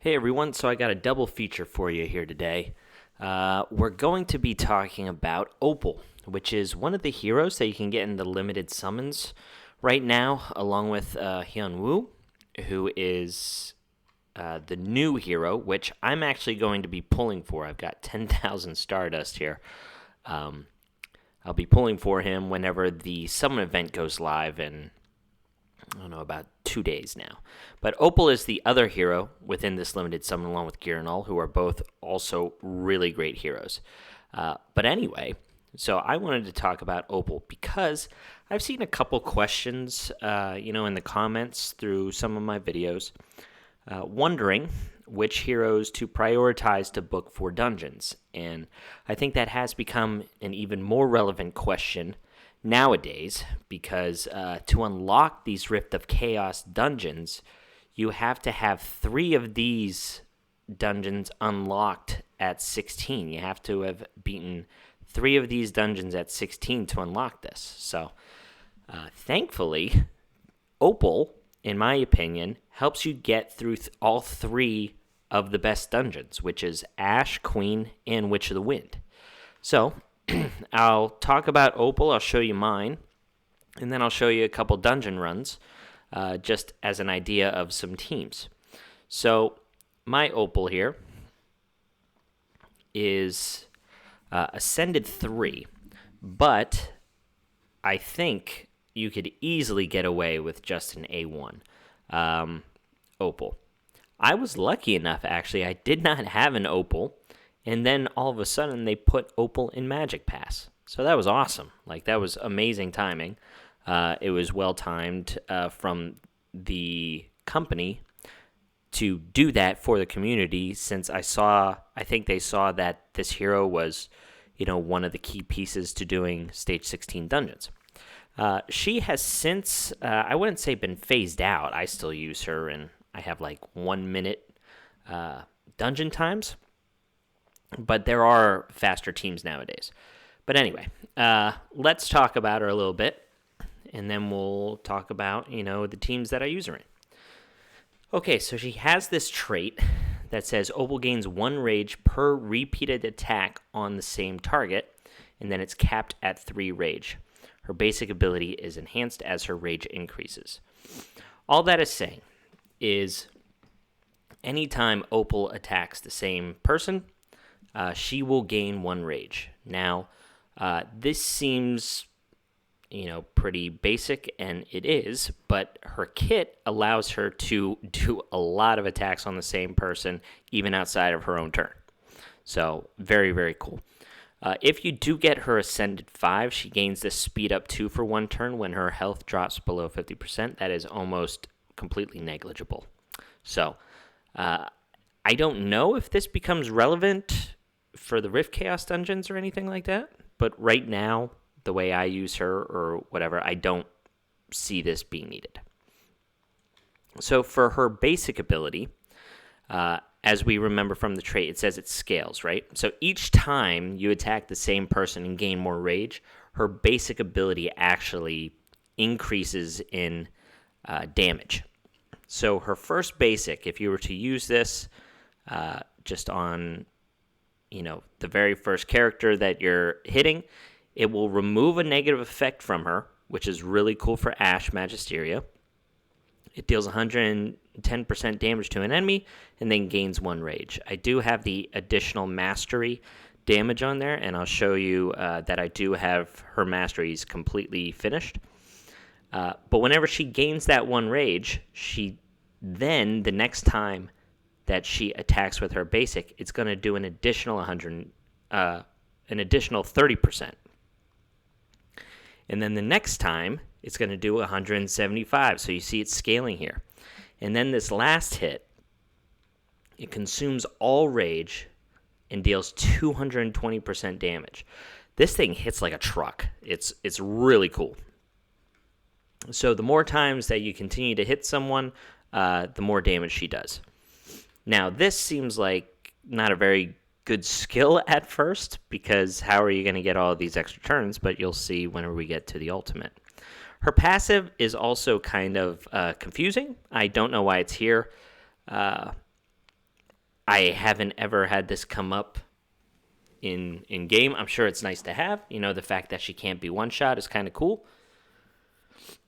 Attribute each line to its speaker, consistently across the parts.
Speaker 1: Hey everyone, so I got a double feature for you here today. We're going to be talking about Opal, which is one of the heroes that you can get in the limited summons right now, along with Hyun Woo, who is the new hero, which I'm actually going to be pulling for. I've got 10,000 Stardust here. I'll be pulling for him whenever the summon event goes live in, I don't know, about 2 days now. But Opal is the other hero within this limited summon, along with Giranol, who are both also really great heroes. But anyway, so I wanted to talk about Opal because I've seen a couple questions, in the comments through some of my videos, wondering which heroes to prioritize to book for dungeons. And I think that has become an even more relevant question nowadays, because to unlock these Rift of Chaos dungeons, you have to have 3 of these dungeons unlocked at 16. You have to have beaten 3 of these dungeons at 16 to unlock this. So, thankfully, Opal, in my opinion, helps you get through all 3 of the best dungeons, which is Ash, Queen, and Witch of the Wind. So, I'll talk about Opal, I'll show you mine, and then I'll show you a couple dungeon runs, just as an idea of some teams. So, my Opal here is Ascended 3, but I think you could easily get away with just an A1 Opal. I was lucky enough, actually, I did not have an Opal, and then all of a sudden they put Opal in Magic Pass. So that was awesome. That was amazing timing. It was well timed from the company to do that for the community, since I think they saw that this hero was, one of the key pieces to doing Stage 16 dungeons. She has since, I wouldn't say been phased out. I still use her, and I have 1 minute dungeon times. But there are faster teams nowadays. But anyway, let's talk about her a little bit, and then we'll talk about, the teams that I use her in. Okay, so she has this trait that says Opal gains 1 rage per repeated attack on the same target, and then it's capped at 3 rage. Her basic ability is enhanced as her rage increases. All that is saying is anytime Opal attacks the same person, she will gain 1 rage. Now, this seems, pretty basic, and it is, but her kit allows her to do a lot of attacks on the same person, even outside of her own turn. So, very, very cool. If you do get her Ascended 5, she gains this speed up 2 for 1 turn when her health drops below 50%. That is almost completely negligible. So, I don't know if this becomes relevant for the Rift Chaos dungeons or anything like that, but right now, the way I use her or whatever, I don't see this being needed. So for her basic ability, as we remember from the trait, it says it scales, right? So each time you attack the same person and gain more rage, her basic ability actually increases in damage. So her first basic, if you were to use this just on the very first character that you're hitting, it will remove a negative effect from her, which is really cool for Ash Magisteria. It deals 110% damage to an enemy and then gains 1 rage. I do have the additional mastery damage on there, and I'll show you that I do have her masteries completely finished. But whenever she gains that 1 rage, she then, the next time that she attacks with her basic, it's going to do an additional 30%. And then the next time, it's going to do 175. So you see it's scaling here. And then this last hit, it consumes all rage and deals 220% damage. This thing hits like a truck. It's really cool. So the more times that you continue to hit someone, the more damage she does. Now, this seems like not a very good skill at first, because how are you going to get all of these extra turns? But you'll see whenever we get to the ultimate. Her passive is also kind of confusing. I don't know why it's here. I haven't ever had this come up in game. I'm sure it's nice to have. The fact that she can't be one-shot is kind of cool.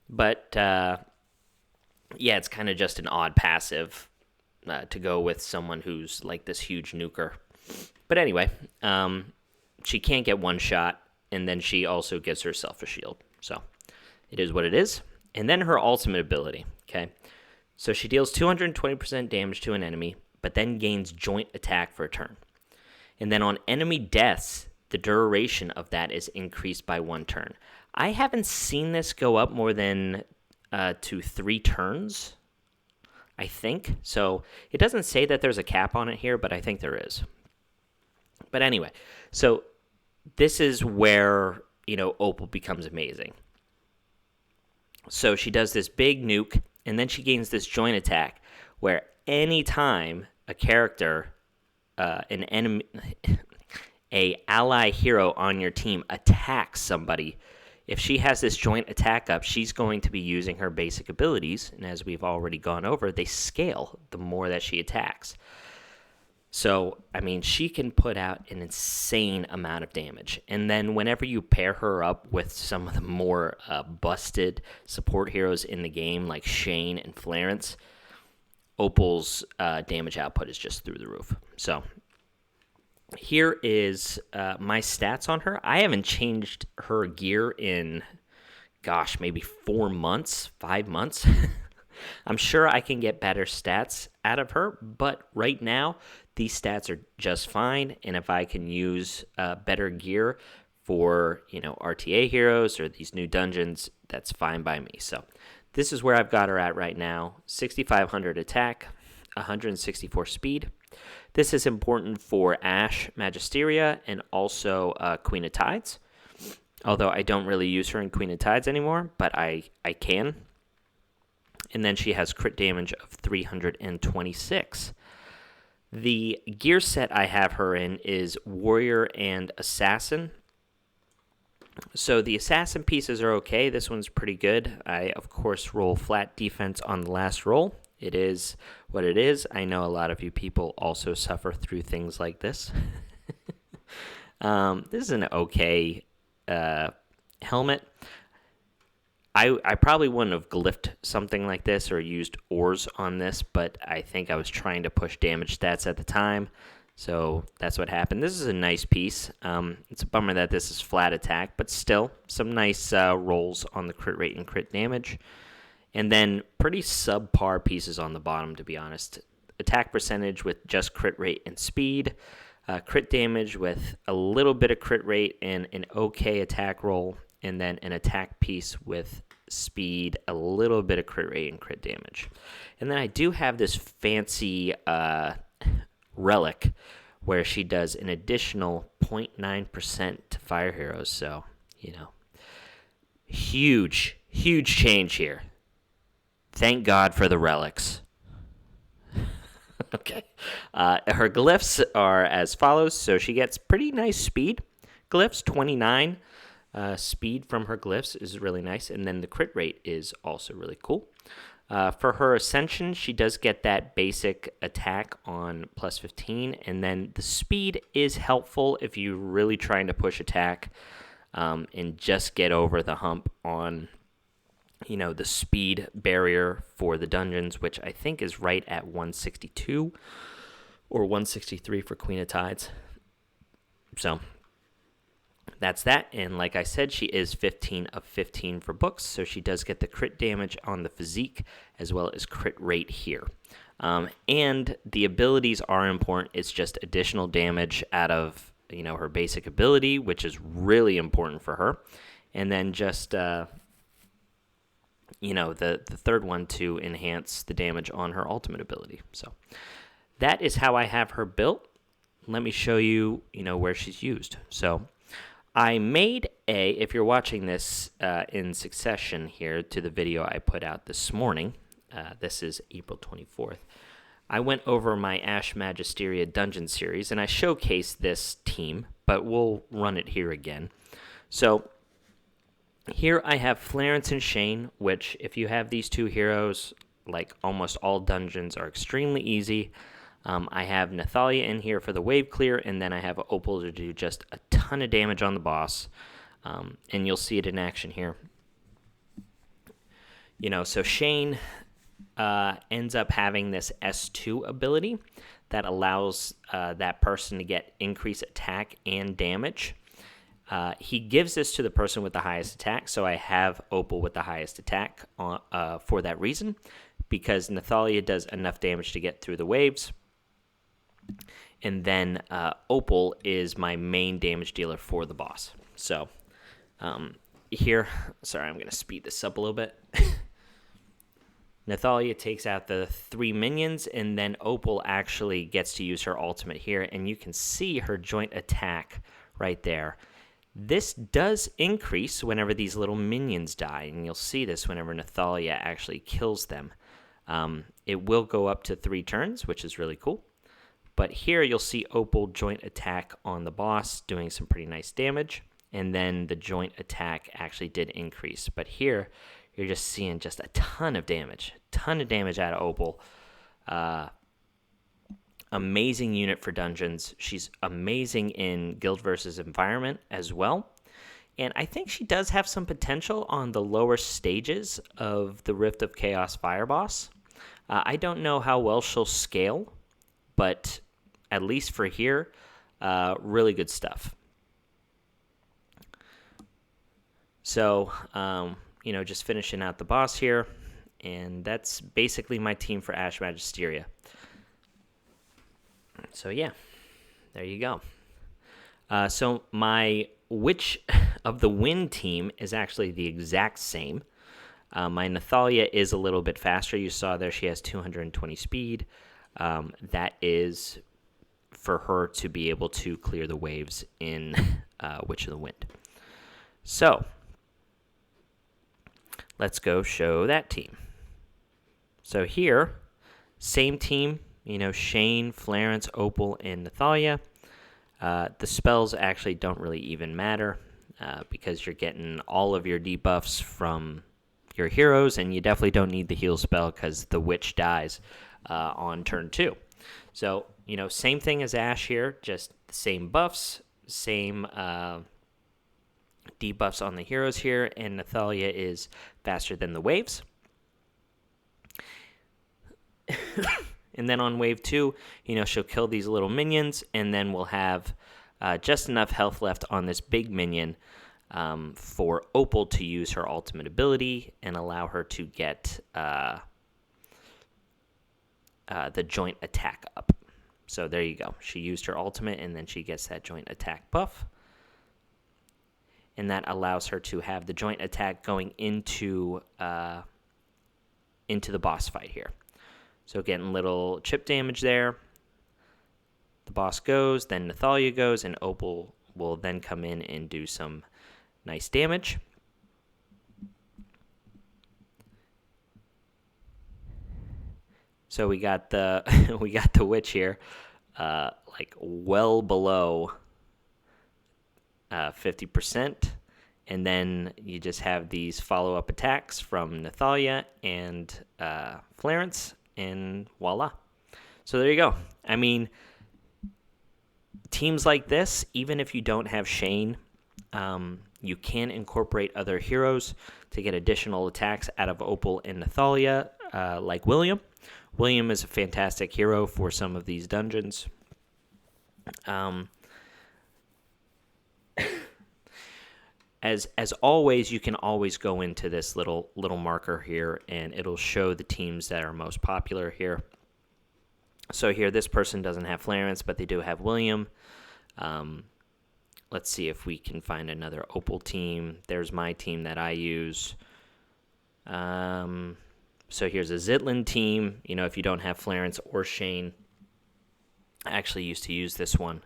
Speaker 1: But, yeah, it's kind of just an odd passive to go with someone who's like this huge nuker. But anyway, she can't get one shot, and then she also gives herself a shield. So it is what it is. And then her ultimate ability, okay? So she deals 220% damage to an enemy, but then gains joint attack for a turn. And then on enemy deaths, the duration of that is increased by 1 turn. I haven't seen this go up more than to 3 turns, I think. So it doesn't say that there's a cap on it here, but I think there is. But anyway, so this is where, Opal becomes amazing. So she does this big nuke, and then she gains this joint attack, where anytime a character, an enemy, a ally hero on your team attacks somebody, if she has this joint attack up, she's going to be using her basic abilities, and as we've already gone over, they scale the more that she attacks. So, she can put out an insane amount of damage. And then whenever you pair her up with some of the more busted support heroes in the game, like Shane and Florence, Opal's damage output is just through the roof. So, here is my stats on her. I haven't changed her gear in, maybe 4 months, 5 months. I'm sure I can get better stats out of her, but right now, these stats are just fine, and if I can use better gear for, RTA heroes or these new dungeons, that's fine by me. So this is where I've got her at right now. 6,500 attack, 164 speed. This is important for Ashe, Magisteria, and also Queen of Tides. Although I don't really use her in Queen of Tides anymore, but I can. And then she has crit damage of 326. The gear set I have her in is Warrior and Assassin. So the Assassin pieces are okay. This one's pretty good. I, of course, roll flat defense on the last roll. It is what it is. I know a lot of you people also suffer through things like this. This is an okay helmet. I probably wouldn't have glyphed something like this or used ores on this, but I think I was trying to push damage stats at the time, so that's what happened. This is a nice piece. It's a bummer that this is flat attack, but still some nice rolls on the crit rate and crit damage. And then pretty subpar pieces on the bottom, to be honest. Attack percentage with just crit rate and speed. Crit damage with a little bit of crit rate and an okay attack roll. And then an attack piece with speed, a little bit of crit rate and crit damage. And then I do have this fancy relic where she does an additional 0.9% to fire heroes. So, huge change here. Thank God for the relics. Okay. Her glyphs are as follows. So she gets pretty nice speed. Glyphs, 29. Speed from her glyphs is really nice, and then the crit rate is also really cool. For her Ascension, she does get that basic attack on plus 15, and then the speed is helpful if you're really trying to push attack and just get over the hump on, the speed barrier for the dungeons, which I think is right at 162 or 163 for Queen of Tides. So that's that, and like I said, she is 15 of 15 for books, so she does get the crit damage on the physique as well as crit rate here. And the abilities are important. It's just additional damage out of, her basic ability, which is really important for her. And then just, the third one to enhance the damage on her ultimate ability. So that is how I have her built. Let me show you, where she's used. So I made if you're watching this in succession here to the video I put out this morning, this is April 24th, I went over my Ashe Magisteria Dungeon series, and I showcased this team, but we'll run it here again. So here I have Florence and Shane, which if you have these two heroes, like almost all dungeons are extremely easy. I have Nathalia in here for the wave clear, and then I have Opal to do just a ton of damage on the boss. And you'll see it in action here. So Shane ends up having this S2 ability that allows that person to get increased attack and damage. He gives this to the person with the highest attack, so I have Opal with the highest attack for that reason, because Nathalia does enough damage to get through the waves. And then Opal is my main damage dealer for the boss. So here, sorry, I'm going to speed this up a little bit. Nathalia takes out the 3 minions, and then Opal actually gets to use her ultimate here, and you can see her joint attack right there. This does increase whenever these little minions die, and you'll see this whenever Nathalia actually kills them. It will go up to 3 turns, which is really cool. But here you'll see Opal joint attack on the boss, doing some pretty nice damage, and then the joint attack actually did increase. But here, you're just seeing just a ton of damage out of Opal. Amazing unit for dungeons. She's amazing in Guild versus Environment as well. And I think she does have some potential on the lower stages of the Rift of Chaos Fire Boss. I don't know how well she'll scale, but at least for here, really good stuff. So, just finishing out the boss here, and that's basically my team for Ash Magisteria. So yeah, there you go. So my Witch of the Wind team is actually the exact same. My Nathalia is a little bit faster. You saw there she has 220 speed. That is for her to be able to clear the waves in Witch of the Wind. So let's go show that team. So here, same team, Shane, Florence, Opal, and Nathalia. The spells actually don't really even matter because you're getting all of your debuffs from your heroes, and you definitely don't need the heal spell because the witch dies on turn 2. So, same thing as Ash here, just the same buffs, same debuffs on the heroes here, and Nathalia is faster than the waves. And then on wave 2, she'll kill these little minions, and then we'll have just enough health left on this big minion for Opal to use her ultimate ability and allow her to get the joint attack up. So there you go. She used her ultimate, and then she gets that joint attack buff. And that allows her to have the joint attack going into the boss fight here. So getting little chip damage there. The boss goes, then Nathalia goes, and Opal will then come in and do some nice damage. So we got the witch here, well below 50%, and then you just have these follow-up attacks from Nathalia and Florence, and voila. So there you go. I mean, teams like this, even if you don't have Shane, you can incorporate other heroes to get additional attacks out of Opal and Nathalia, like William. William is a fantastic hero for some of these dungeons. As always, you can always go into this little marker here, and it'll show the teams that are most popular here. So here, this person doesn't have Florence, but they do have William. Let's see if we can find another Opal team. There's my team that I use. So here's a Zitlan team. If you don't have Florence or Shane, I actually used to use this one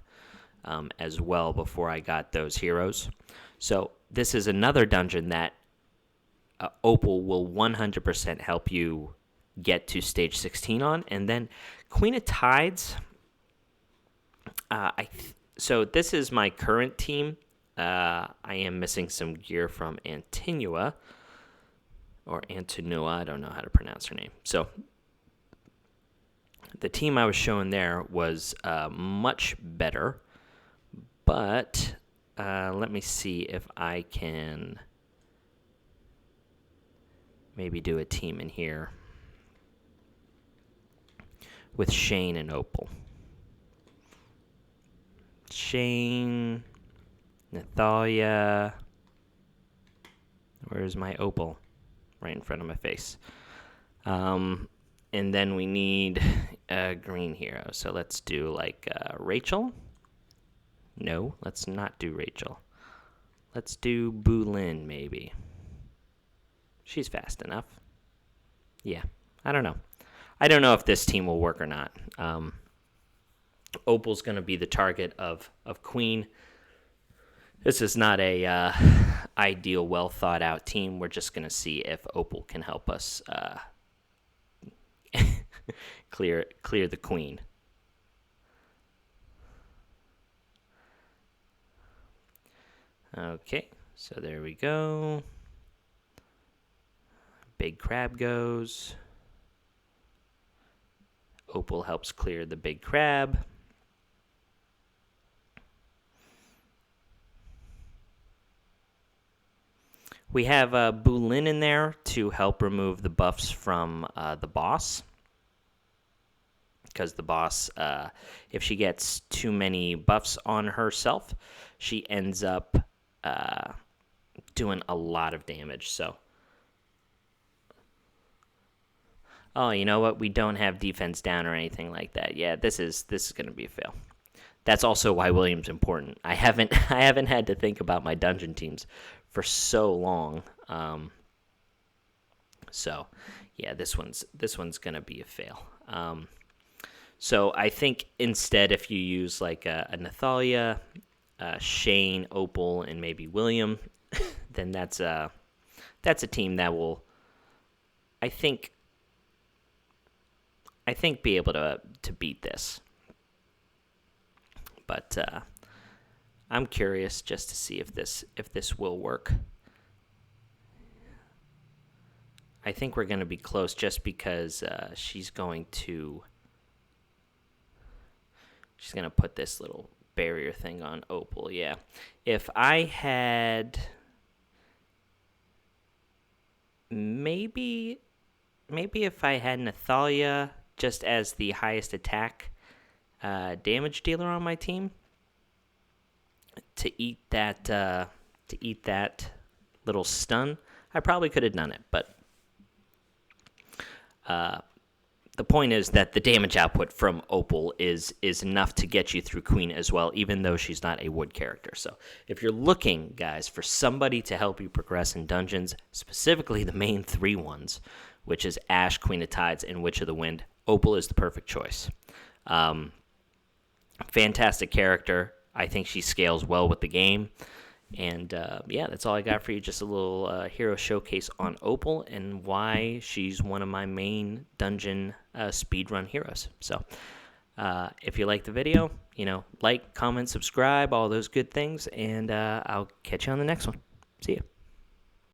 Speaker 1: as well before I got those heroes. So this is another dungeon that Opal will 100% help you get to stage 16 on. And then Queen of Tides, so this is my current team. I am missing some gear from Antinua, or Antinua, I don't know how to pronounce her name. So The team I was showing there was much better, but let me see if I can maybe do a team in here with Shane and Opal. Shane, Natalia. Where's my Opal? Right in front of my face. And then we need a green hero. So let's do like Rachel. No, let's not do Rachel. Let's do Boolin maybe. She's fast enough. Yeah, I don't know. I don't know if this team will work or not. Opal's going to be the target of Queen. This is not a ideal, well thought out team. We're just going to see if Opal can help us clear the Queen. Okay, so there we go. Big crab goes. Opal helps clear the big crab. We have Boolin in there to help remove the buffs from the boss. Because the boss, if she gets too many buffs on herself, she ends up doing a lot of damage. So, oh, you know what? We don't have defense down or anything like that. Yeah, this is going to be a fail. That's also why William's important. I haven't had to think about my dungeon teams for so long. So, yeah, this one's going to be a fail. So I think instead, if you use like a Nathalia, Shane, Opal, and maybe William, then that's a team that will, I think be able to beat this. But I'm curious just to see if this will work. I think we're going to be close just because she's going to put this little barrier thing on Opal. Yeah. If I had maybe if I had Nathalia just as the highest attack damage dealer on my team to eat that little stun, I probably could have done it, but the point is that the damage output from Opal is enough to get you through Queen as well, even though she's not a wood character. So if you're looking, guys, for somebody to help you progress in dungeons, specifically the main 3 ones, which is Ash, Queen of Tides, and Witch of the Wind, Opal is the perfect choice. Fantastic character. I think she scales well with the game. And, yeah, that's all I got for you. Just a little hero showcase on Opal and why she's one of my main dungeon speedrun heroes. So if you like the video, like, comment, subscribe, all those good things. And I'll catch you on the next one. See ya.